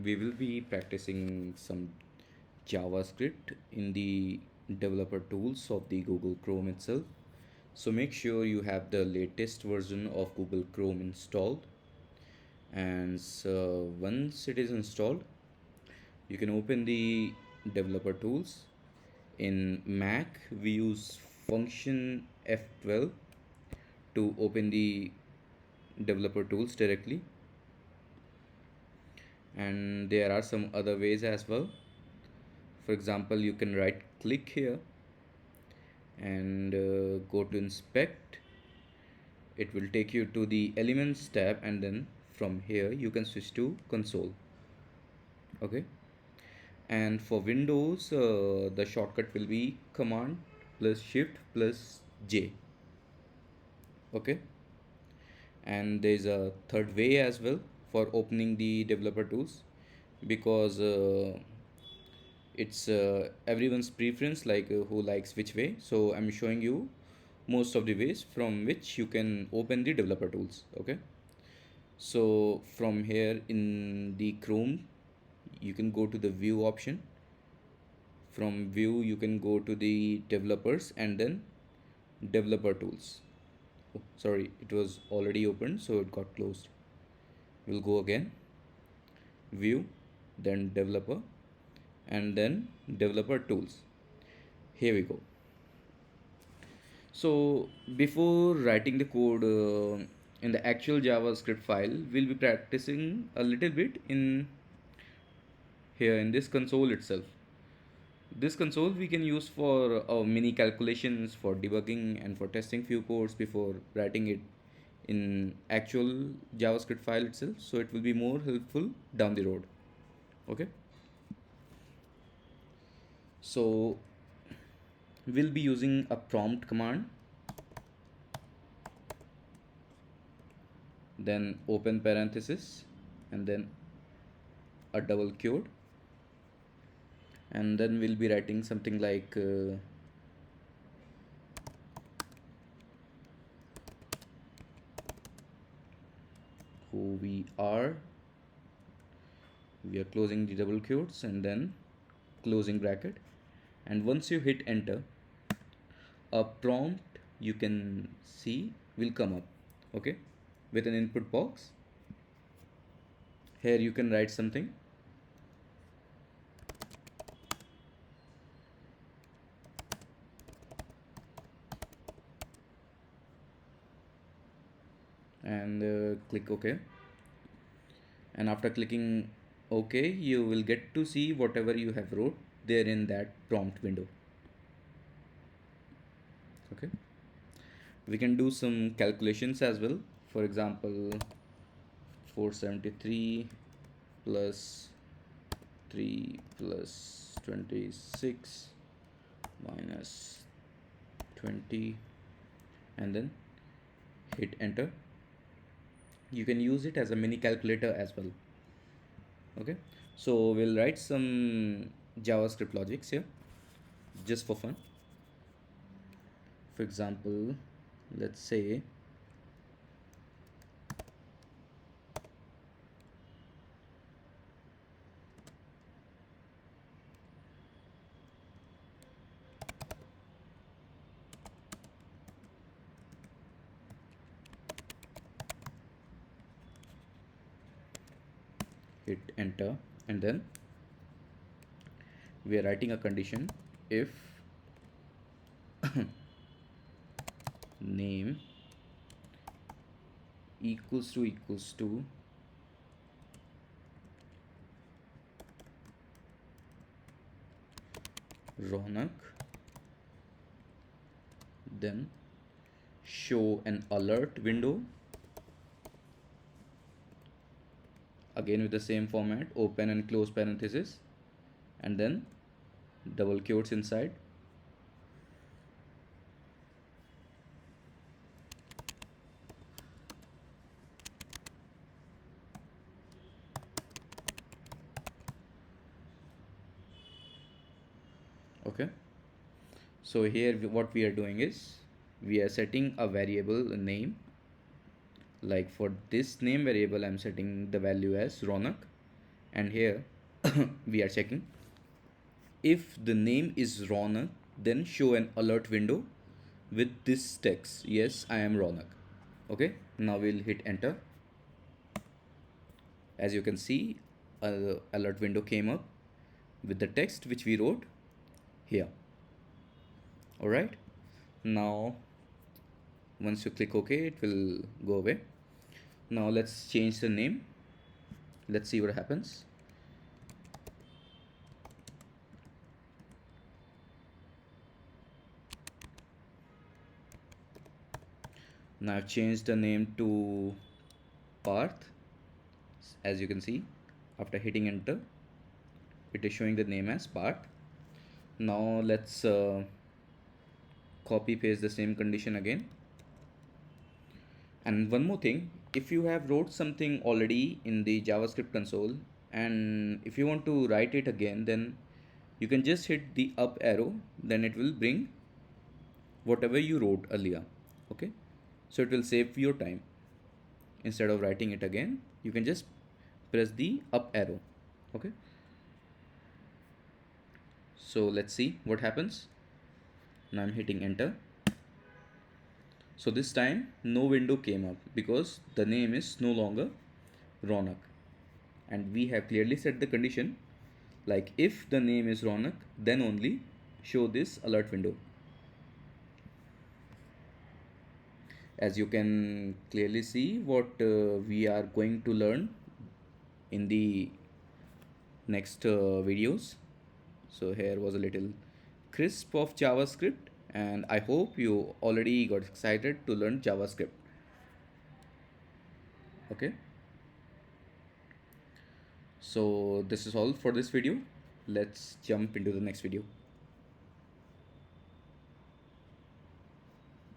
We will be practicing some JavaScript in the developer tools of the Google Chrome itself. So make sure you have the latest version of Google Chrome installed. And so once it is installed, you can open the developer tools. In Mac, we use function F12 to open the developer tools directly. And there are some other ways as well. For example, you can right click here and go to inspect. It will take you to the elements tab, and then from here you can switch to console. Okay, and for Windows the shortcut will be command plus shift plus J. Okay, and there's a third way as well for opening the developer tools, because it's everyone's preference, like who likes which way. So I'm showing you most of the ways from which you can open the developer tools. Okay, so from here in the Chrome, you can go to the view option. From view you can go to the developers and then developer tools. Oh, sorry, it was already opened, so it got closed. We'll go again, view, then developer, and then developer tools. Here we go. So before writing the code in the actual JavaScript file, we'll be practicing a little bit in here in this console itself. This console we can use for mini calculations, for debugging, and for testing few codes before writing it in actual JavaScript file itself. So it will be more helpful down the road. Okay. So we'll be using a prompt command, then open parenthesis, and then a double quote, and then we'll be writing something like who we are. We are closing the double quotes and then closing bracket, and once you hit enter, a prompt you can see will come up. Okay, with an input box. Here you can write something. And click OK. And after clicking OK, you will get to see whatever you have wrote there in that prompt window. Okay, we can do some calculations as well. For example, 473 plus 3 plus 26 minus 20, and then hit enter. You can use it as a mini calculator as well. Okay, so we'll write some JavaScript logics here just for fun. For example, let's say hit enter, and then we are writing a condition if name equals to Raunak, then show an alert window, again with the same format, open and close parenthesis, and then double quotes inside. Okay, so here what we are doing is we are setting a variable name. Like for this name variable, I'm setting the value as Raunak, and here we are checking if the name is Raunak, then show an alert window with this text, yes, I am Raunak. Okay, now we'll hit enter. As you can see, a alert window came up with the text which we wrote here. All right, now once you click OK, it will go away. Now let's change the name. Let's see what happens. Now I've changed the name to Parth. As you can see, after hitting enter, it is showing the name as Parth. Now let's copy paste the same condition again. And one more thing, if you have wrote something already in the JavaScript console and if you want to write it again, then you can just hit the up arrow, then it will bring whatever you wrote earlier. Okay, so it will save your time. Instead of writing it again, you can just press the up arrow. Okay, so let's see what happens. Now I'm hitting enter. So this time no window came up because the name is no longer Raunak, and we have clearly set the condition like if the name is Raunak, then only show this alert window. As you can clearly see what we are going to learn in the next videos. So here was a little crisp of JavaScript, and I hope you already got excited to learn JavaScript. Okay, so this is all for this video. Let's jump into the next video.